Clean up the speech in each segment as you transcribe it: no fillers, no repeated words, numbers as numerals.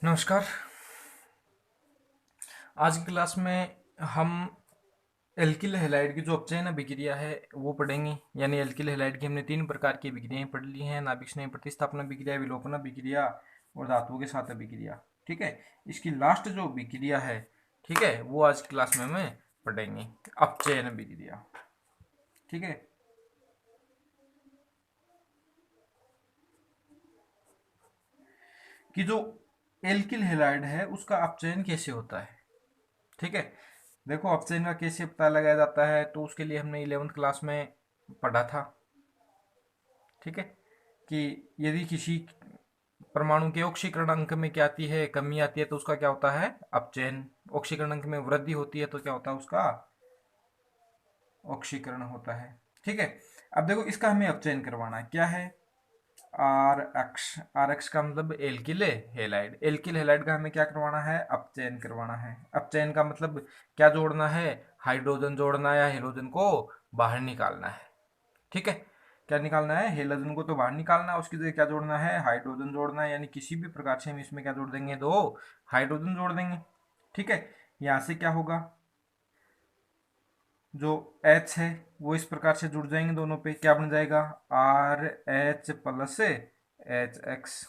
नमस्कार। आज की क्लास में हम एल्किल हैलाइड की जो अपचयन अभिक्रिया है वो पढ़ेंगे। यानी एल्किल हैलाइड की हमने 3 प्रकार की अभिक्रियाएं पढ़ ली हैं: नाभिक स्नेह प्रतिस्थापन अभिक्रिया, विलोपन अभिक्रिया और धातुओं के साथ अभिक्रिया। ठीक है, इसकी लास्ट जो अभिक्रिया है, ठीक है, वो आज की क्लास में हमें पढ़ेंगे, अपचयन अभिक्रिया। ठीक है, कि जो एल्किल हैलाइड है उसका अपचयन कैसे होता है। ठीक है, देखो अपचयन का कैसे पता लगाया जाता है तो उसके लिए हमने 11th क्लास में पढ़ा था। ठीक है, कि यदि किसी परमाणु के ऑक्सीकरण अंक में क्या आती है, कमी आती है, तो उसका क्या होता है, अपचयन। ऑक्सीकरण अंक में वृद्धि होती है तो क्या होता है, उसका ऑक्सीकरण होता है। ठीक है, अब देखो इसका हमें अपचयन करवाना है, क्या है, आर एक्स का मतलब एल्किल हैलाइड। एल्किल हैलाइड का हमें क्या करवाना है, अपचयन करवाना है। अपचयन का मतलब क्या जोड़ना है, हाइड्रोजन जोड़ना है या हेलोजन को बाहर निकालना है। ठीक है, क्या निकालना है, हेलोजन को तो बाहर निकालना है, उसकी जगह क्या जोड़ना है, हाइड्रोजन जोड़ना है। यानी किसी भी प्रकार से हम इसमें क्या जोड़ देंगे, दो हाइड्रोजन जोड़ देंगे। ठीक है, यहां से क्या होगा, जो H है वो इस प्रकार से जुड़ जाएंगे दोनों पे, क्या बन जाएगा, RH प्लस HX।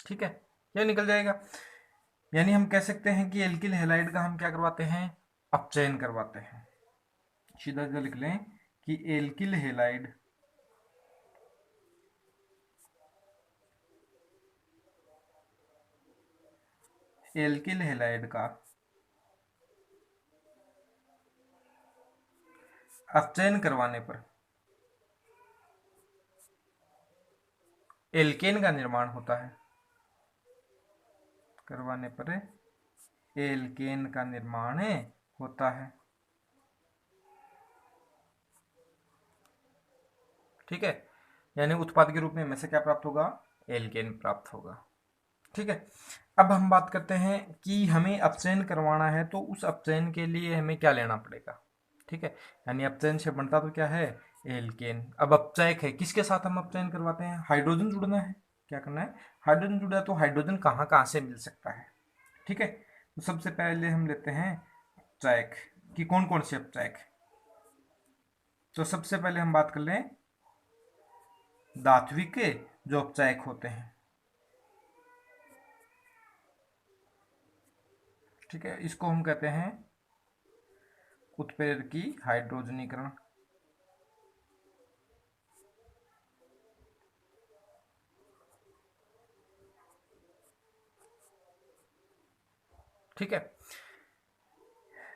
ठीक है, ये निकल जाएगा। यानी हम कह सकते हैं कि एल्किल हैलाइड का हम क्या करवाते हैं, अपचयन करवाते हैं। सीधा सीधा लिख लें कि एल्किल हैलाइड का अपचयन करवाने पर एल्केन का निर्माण होता है। करवाने पर एल्केन का निर्माण होता है। ठीक है, यानी उत्पाद के रूप में हमें से क्या प्राप्त होगा, एल्केन प्राप्त होगा। ठीक है, अब हम बात करते हैं कि हमें अपचयन करवाना है तो उस अपचयन के लिए हमें क्या लेना पड़ेगा। ठीक है, यानी अपचयन से बनता तो क्या है, एल्केन। अब अपचयक है, किसके साथ हम अपचयन करवाते हैं, हाइड्रोजन जुड़ना है। क्या करना है, हाइड्रोजन जुड़ा है तो हाइड्रोजन कहाँ कहाँ से मिल सकता है। ठीक है, तो सबसे पहले हम लेते हैं अपचयक कि कौन कौन से अपचयक। तो सबसे पहले हम बात कर लें धात्विक जो अपचयक होते हैं। ठीक है, इसको हम कहते हैं उत्प्रेरकी हाइड्रोजनीकरण। ठीक है,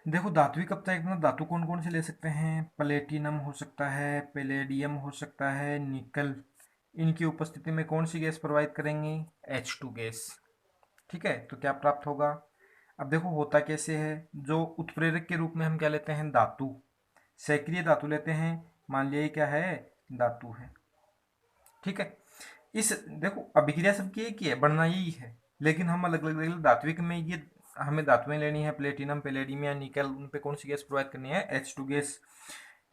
देखो धात्विक अपचायक में धातु कौन कौन से ले सकते हैं, प्लेटिनम हो सकता है, पैलेडियम हो सकता है, निकल। इनकी उपस्थिति में कौन सी गैस प्रवाहित करेंगे, H2 गैस। ठीक है, तो क्या प्राप्त होगा, अब देखो होता कैसे है, जो उत्प्रेरक के रूप में हम क्या लेते हैं, धातु, सक्रिय धातु लेते हैं। मान लिया ये क्या है, धातु है। ठीक है, इस देखो अभिक्रिया सबकी एक ही है, बनना यही है, लेकिन हम अलग अलग धात्विक में ये हमें धातुएं लेनी है, प्लेटिनम पैलेडियम या निकल, उन पे कौन सी गैस प्रोवाइड करनी है, H2 गैस।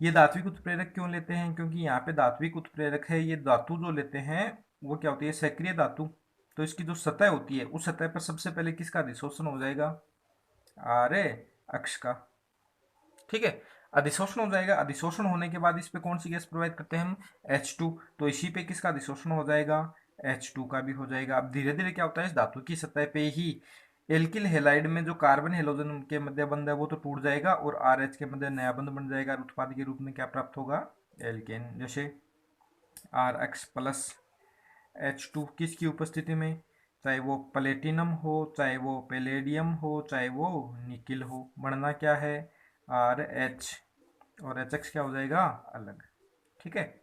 ये धात्विक उत्प्रेरक क्यों लेते हैं, क्योंकि यहाँ पे धात्विक उत्प्रेरक है, ये धातु जो लेते हैं वो क्या होती है, सक्रिय धातु। तो इसकी जो सतह होती है उस सतह पर सबसे पहले किसका अधिशोषण हो जाएगा, आर्य अक्ष का। ठीक है, अधिशोषण हो जाएगा। अधिशोषण होने के बाद इस पे कौन सी गैस प्रोवाइड करते हैं हम, H2। तो इसी पे किसका अधिशोषण हो जाएगा, H2 का भी हो जाएगा। अब धीरे धीरे क्या होता है, इस धातु की सतह पे ही एल्किल हैलाइड में जो कार्बन हेलोजन के मध्य बंध है वो तो टूट जाएगा और RH के मध्य नया बंध बन जाएगा और उत्पाद के रूप में क्या प्राप्त होगा, एल्केन। जैसे RX प्लस H2 किसकी उपस्थिति में, चाहे वो प्लेटिनम हो, चाहे वो पैलेडियम हो, चाहे वो निकिल हो, बनना क्या है, RH और HX क्या हो जाएगा, अलग। ठीक है,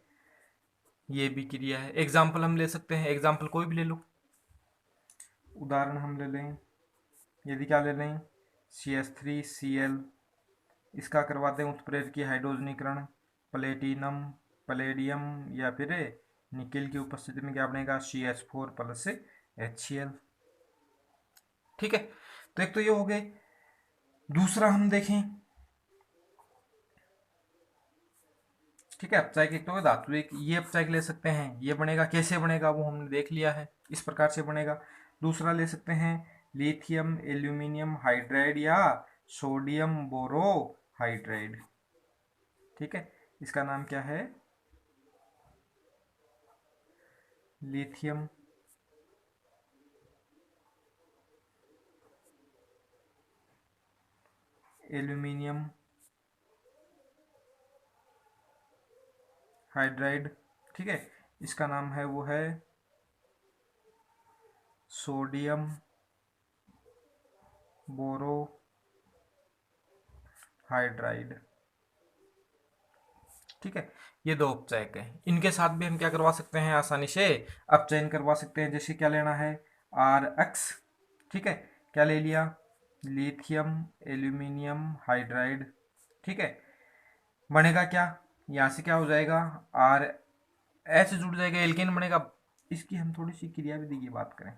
ये भी क्रिया है। एग्जाम्पल हम ले सकते हैं, एग्जाम्पल कोई भी ले लो, उदाहरण हम ले लें, यदि क्या ले लें, CH3Cl, इसका करवाते हैं उत्प्रेरक की हाइड्रोजनीकरण, प्लेटिनम पैलेडियम या फिर निकिल की उपस्थिति में क्या बनेगा, CH4 प्लस HCl। ठीक है, तो एक तो ये हो गए। दूसरा हम देखें, ठीक है, अपचायक एक तो धातु, एक ये अपचायक ले सकते हैं, ये बनेगा, कैसे बनेगा वो हमने देख लिया है, इस प्रकार से बनेगा। दूसरा ले सकते हैं लिथियम एल्यूमिनियम हाइड्राइड या सोडियम बोरो हाइड्राइड। ठीक है, इसका नाम क्या है? Lithium aluminium hydride. ठीक है, इसका नाम है वो है सोडियम बोरो हाइड्राइड। ठीक है, ये दो उपचयक हैं, इनके साथ भी हम क्या करवा सकते हैं, आसानी से अपचयन करवा सकते हैं। जैसे क्या लेना है, आर एक्स। ठीक है, क्या ले लिया, लिथियम एल्यूमिनियम हाइड्राइड। ठीक है, बनेगा क्या, यहाँ से क्या हो जाएगा, आर एच जुड़ जाएगा, एल्केन बनेगा। इसकी हम थोड़ी सी क्रिया विधि की बात करें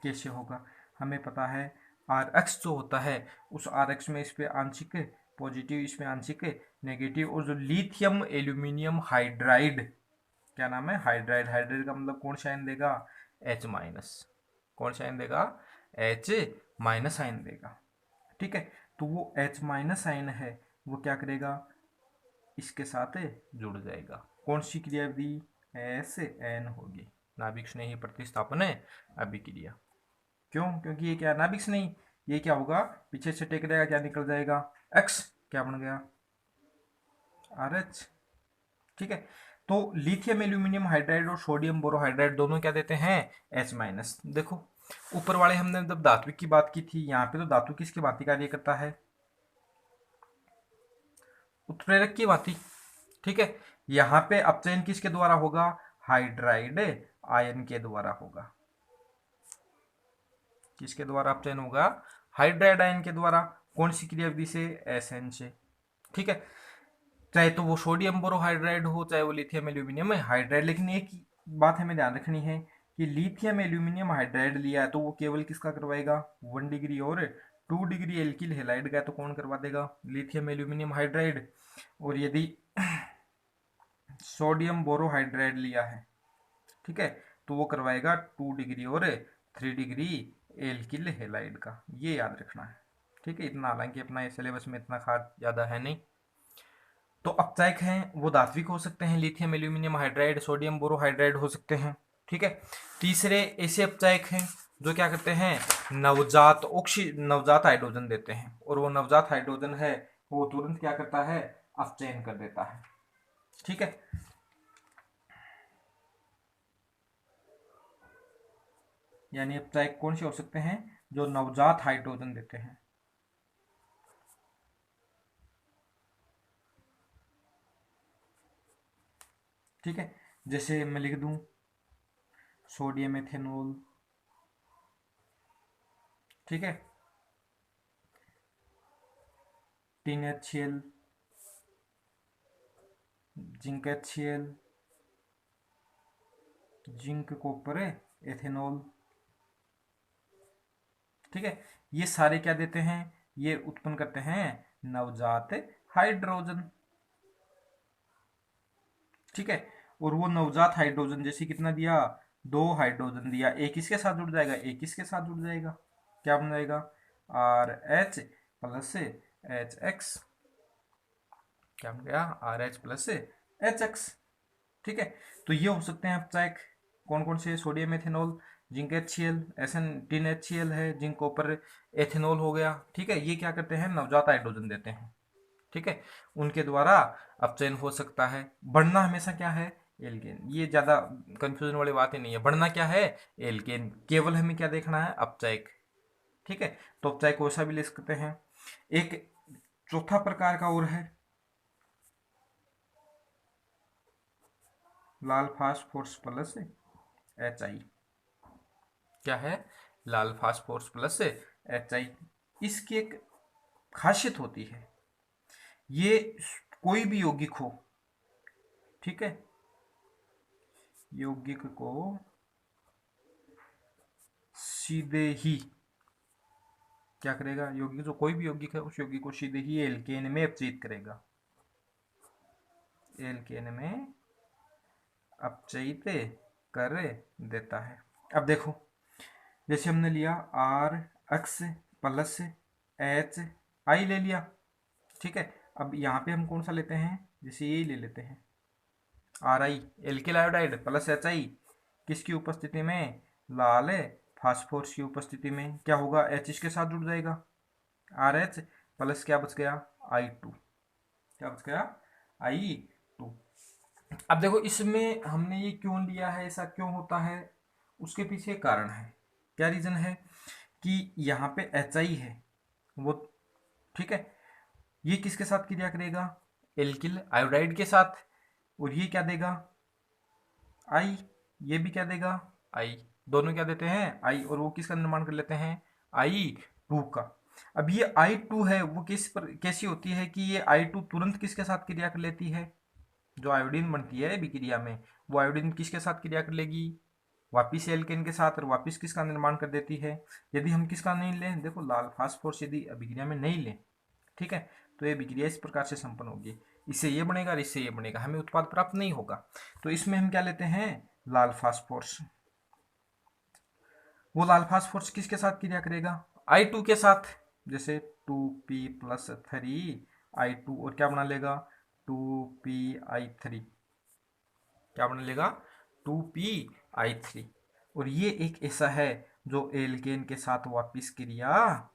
कैसे होगा, हमें पता है आर एक्स जो होता है, उस आर एक्स में इस पे आंशिक पॉजिटिव, इसमें आंशिक नेगेटिव, और जो लिथियम एल्यूमिनियम हाइड्राइड, क्या नाम है, हाइड्राइड। हाइड्राइड का मतलब कौन सा आयन देगा, एच माइनस। कौन सा आयन देगा, एच माइनस आयन देगा। ठीक है, तो वो एच माइनस आयन है, वो क्या करेगा, इसके साथ जुड़ जाएगा। कौन सी क्रिया विधि, एस एन होगी, नाभिक स्नेही प्रतिस्थापन है अभिक्रिया। क्यों, क्योंकि ये क्या, नाभिक नहीं, ये क्या होगा, पीछे से टेक रहेगा, क्या निकल जाएगा, एक्स, क्या बन गया, आर एच। ठीक है, तो लिथियम एल्यूमिनियम हाइड्राइड और सोडियम बोरोहाइड्राइड दोनों क्या देते हैं, एच माइनस। देखो ऊपर वाले हमने जब धात्विक की बात की थी, यहाँ पे तो धातु किसकी भांति कार्य करता है, उत्प्रेरक की भांति। ठीक है, यहाँ पे अपचयन किसके द्वारा होगा, हाइड्राइड आयन के द्वारा होगा। किसके द्वारा अपचयन होगा, हाइड्राइड आयन के द्वारा। कौन सी क्रिया विधि से, एसएन से। ठीक है, चाहे तो वो सोडियम बोरोहाइड्राइड हो, चाहे वो लिथियम एल्यूमिनियम हाइड्राइड। लेकिन एक बात हमें ध्यान रखनी है कि लिथियम एल्यूमिनियम हाइड्राइड लिया है तो वो केवल किसका करवाएगा, 1 डिग्री, और 2 डिग्री एल्किल हेलाइड का तो कौन करवा देगा, लिथियम एल्यूमिनियम हाइड्राइड। और यदि सोडियम बोरोहाइड्राइड लिया है, ठीक है, तो वो करवाएगा 2 डिग्री और 3 डिग्री एल्किल हेलाइड का। ये याद रखना है। ठीक है, इतना, हालांकि अपना ये सिलेबस में इतना खास ज़्यादा है नहीं। तो अपचायक हैं वो धात्विक हो सकते हैं, lithium aluminium hydride, sodium borohydride हो सकते हैं। ठीक है, तीसरे ऐसे अपचायक हैं जो क्या करते हैं, नवजात हाइड्रोजन देते हैं, और वो नवजात हाइड्रोजन है वो तुरंत क्या करता है, अपचयन कर देता है। ठीक है, यानी अपचायक कौन से हो सकते हैं, जो नवजात हाइड्रोजन देते हैं। ठीक है, जैसे मैं लिख दूं सोडियम एथेनॉल। ठीक है, tin HCl, zinc HCl, zinc copper ethanol. ठीक है, ये सारे क्या देते हैं, ये उत्पन्न करते हैं नवजात हाइड्रोजन। ठीक है, और वो नवजात हाइड्रोजन जैसे कितना दिया, 2 हाइड्रोजन दिया, एक इसके साथ जुड़ जाएगा, एक इसके साथ जुड़ जाएगा, क्या बन जाएगा, RH प्लस HX। क्या बन गया, RH प्लस HX। ठीक है, तो ये हो सकते हैं अपचायक। कौन कौन से, sodium ethanol, zinc HCl, SN tin HCl है, जिंक कॉपर एथेनॉल हो गया। ठीक है, ये क्या करते हैं, नवजात हाइड्रोजन देते हैं। ठीक है, उनके द्वारा अपचयन हो सकता है। बढ़ना हमेशा क्या है, एल्केन। ये ज्यादा कंफ्यूजन वाली बात ही नहीं है, बढ़ना क्या है, एल्केन। केवल हमें क्या देखना है, अपचायक। ठीक है, तो अपचायक वैसा भी ले सकते हैं। एक चौथा प्रकार का और है, लाल फास्फोरस प्लस HI। क्या है, लाल फास्फोरस प्लस HI। इसकी एक खासियत होती है, ये कोई भी यौगिक हो, ठीक है, यौगिक को सीधे ही क्या करेगा, यौगिक जो कोई भी यौगिक है उस यौगिक को सीधे ही एल्केन में अपचयित करेगा, एल्केन में अपचयित कर देता है। अब देखो जैसे हमने लिया R X plus H I ले लिया, ठीक है। अब यहाँ पे हम कौन सा लेते हैं, जैसे यही ले लेते हैं are I alkyl iodide plus H आई, किसकी उपस्थिति में, लाल फास्फोरस की उपस्थिति में। क्या होगा, एच इसके साथ जुड़ जाएगा, आर एच प्लस क्या बच गया, आई टू, क्या बच गया, आई टू। अब देखो इसमें हमने ये क्यों लिया है, ऐसा क्यों होता है, उसके पीछे एक कारण है। क्या रीजन है कि यहाँ पे एच आई है वो, ठीक है, ये किसके साथ क्रिया करेगा, एल्किल आयोडाइड के साथ, और ये क्या देगा, आई, ये भी क्या देगा, आई, दोनों क्या देते हैं, आई, और वो किसका निर्माण कर लेते हैं, आई टू का। अब ये आई टू है वो किस पर कैसी होती है कि ये आई टू तुरंत किसके साथ क्रिया कर लेती है, जो आयोडीन बनती है विक्रिया में, वो आयोडीन किसके साथ क्रिया कर लेगी, वापिस एल्केन के साथ, और वापिस किसका निर्माण कर देती है। यदि हम किसका नहीं लें, देखो लाल फास्फोरस यदि अभिक्रिया में नहीं लें, ठीक है, तो ये विक्रिया इस प्रकार से संपन्न होगी, इससे ये बनेगा और इससे ये बनेगा, हमें उत्पाद प्राप्त नहीं होगा। तो इसमें हम क्या लेते हैं, लाल फास्फोरस। वो लाल फास्फोरस किसके साथ क्रिया करेगा, आई टू के साथ, जैसे 2p+3 I2, और क्या बना लेगा, 2p(I3), क्या बना लेगा, 2p(I3), और ये एक ऐसा है जो एल्केन के साथ वापिस क्रिया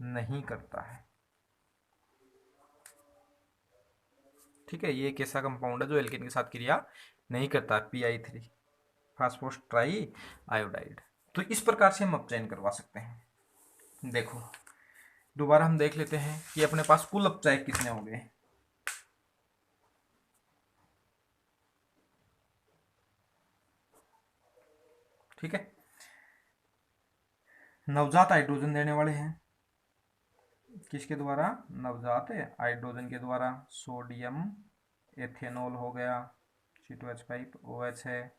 नहीं करता है, ठीक है। ये एक ऐसा कंपाउंड है जो एल्केन के साथ क्रिया नहीं करता, Pi3 फास्फोरस ट्राई आयोडाइड। तो इस प्रकार से हम अपचयन करवा सकते हैं। देखो दोबारा हम देख लेते हैं कि अपने पास कुल अपचयक कितने हो गए। ठीक है, नवजात हाइड्रोजन देने वाले हैं, किसके द्वारा, नवजात हाइड्रोजन के द्वारा, सोडियम एथेनॉल हो गया, C2H5OH है,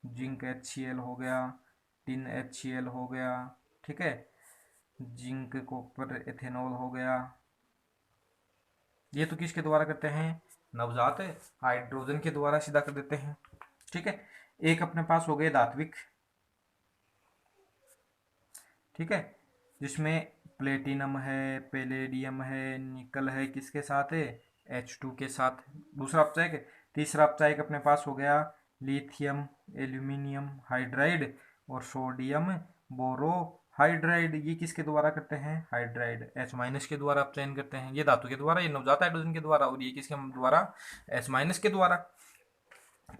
जिंक HCl हो गया, टिन HCl हो गया, ठीक है, जिंक कॉपर एथेनॉल हो गया। ये तो किसके द्वारा करते हैं, नवजात हाइड्रोजन के द्वारा सीधा कर देते हैं, ठीक है। एक अपने पास हो गए धात्विक, ठीक है, जिसमें प्लेटिनम है, पैलेडियम है, निकल है, किसके साथ है, H2 के साथ, दूसरा अपचायक। तीसरा अपचायक अपने पास हो गया लिथियम एल्यूमिनियम हाइड्राइड और सोडियम बोरो हाइड्राइड, ये किसके द्वारा करते हैं, हाइड्राइड H- के द्वारा अपचयन करते हैं, ये धातु के द्वारा, ये नवजात हाइड्रोजन के द्वारा, और ये किसके द्वारा, H- के द्वारा,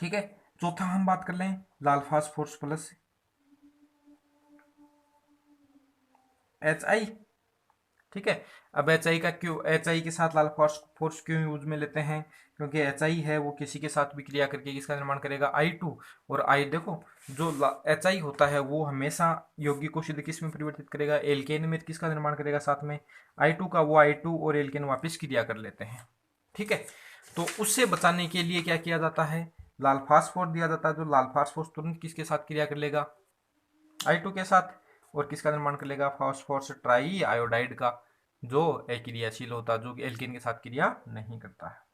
ठीक है। चौथा हम बात कर लें लाल फास्फोरस प्लस HI, ठीक है। अब HI का क्यों, HI के साथ लाल फास्फोरस क्यों यूज में लेते हैं, क्योंकि HI है वो किसी के साथ भी क्रिया करके किसका निर्माण करेगा, I2, और I देखो जो HI होता है वो हमेशा यौगिक को सीधे किस में परिवर्तित करेगा, एल्केन में, किसका निर्माण करेगा साथ में, I2 का, वो I2 और एल्केन वापिस क्रिया कर लेते हैं, ठीक है। तो उससे बचाने के लिए क्या किया जाता है, लाल फास्फोरस दिया जाता है, जो लाल फास्फोरस तुरंत किसके साथ क्रिया कर लेगा, I2 के साथ, और किसका निर्माण कर लेगा, फास्फोरस ट्राई आयोडाइड का, जो अक्रियाशील होता है, जो एल्केन के साथ क्रिया नहीं करता है।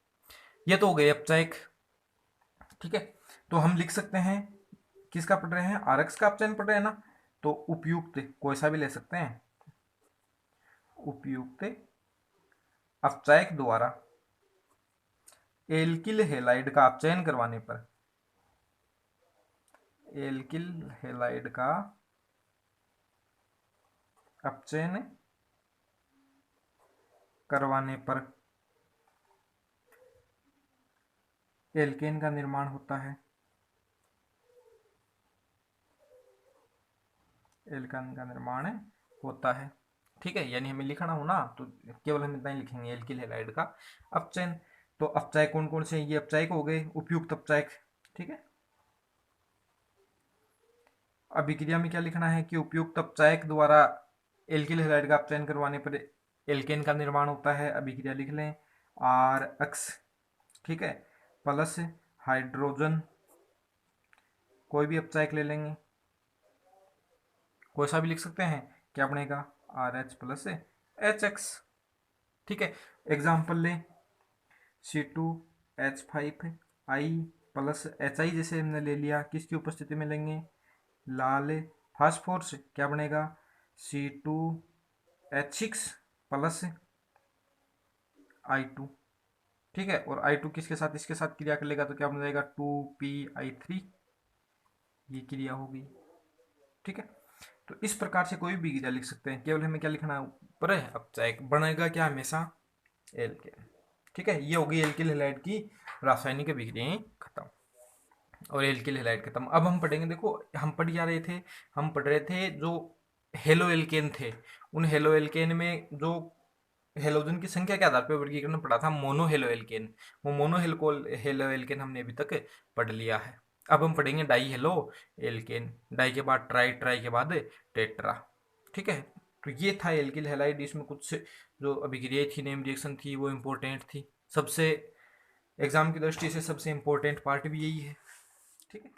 ये तो हो गए अपचायक, ठीक है। तो हम लिख सकते हैं, किसका पढ़ रहे हैं, आरएक्स का अपचयन पढ़ रहे हैं ना, तो उपयुक्त कोई सा भी ले सकते हैं, उपयुक्त अपचायक द्वारा एल्किल हेलाइड का अपचयन करवाने पर, एल्किल हेलाइड का अपचयन करवाने पर एल्केन का निर्माण होता है, एल्केन का निर्माण होता है, ठीक है। यानी हमें लिखना हो ना तो केवल हम इतना ही लिखेंगे, एल्किल हैलाइड का अपचयन। तो अपचायक कौन कौन से, ये अपचायक हो गए उपयुक्त अपचायक, ठीक है। अभिक्रिया में क्या लिखना है कि उपयुक्त अपचायक द्वारा एल्किल हैलाइड का अपचयन करवाने पर एल्केन का निर्माण होता है। अभिक्रिया लिख लें, आर एक्स, ठीक है, प्लस हाइड्रोजन, कोई भी अपचायक ले लेंगे, कोई सा भी लिख सकते हैं, क्या बनेगा, R H plus H x, ठीक है। एग्जाम्पल लें, C2H5I प्लस HI जैसे हमने ले लिया, किसकी उपस्थिति में लेंगे, लाल फास्फोरस, क्या बनेगा C2H6 प्लस I2। ठीक है, और I2 किसके साथ, इसके साथ क्रिया कर लेगा तो क्या बन जाएगा 2PI3, ये क्रिया होगी। ठीक है, तो इस प्रकार से कोई भी क्रिया लिख सकते हैं, केवल हमें क्या लिखना है ऊपर है। अब चाहे बनेगा क्या हमेशा एल्केन। ठीक है, ये होगी एल्किल हैलाइड की रासायनिक अभिक्रियाएं खत्म और एल्किल हैलाइड खत्म। अब हम पढ़ेंगे, देखो हम पढ़ क्या रहे थे, हम पढ़ रहे थे जो हेलो एल्केन थे, उन हेलो एल्केन में जो हेलोजन की संख्या के आधार पर वर्गीकरण पढ़ा था मोनो हेलो एल्केन, वो मोनो हेलो एल्केन हमने अभी तक पढ़ लिया है। अब हम पढ़ेंगे डाई हेलो एल्केन, डाई के बाद ट्राई, ट्राई के बाद टेट्रा। ठीक है, तो ये था एल्किल हैलाइड। इसमें कुछ जो अभिक्रियाएं थी, नेम रिएक्शन थी, वो इम्पोर्टेंट थी सबसे, एग्जाम की दृष्टि से सबसे इम्पोर्टेंट पार्ट भी यही है। ठीक है।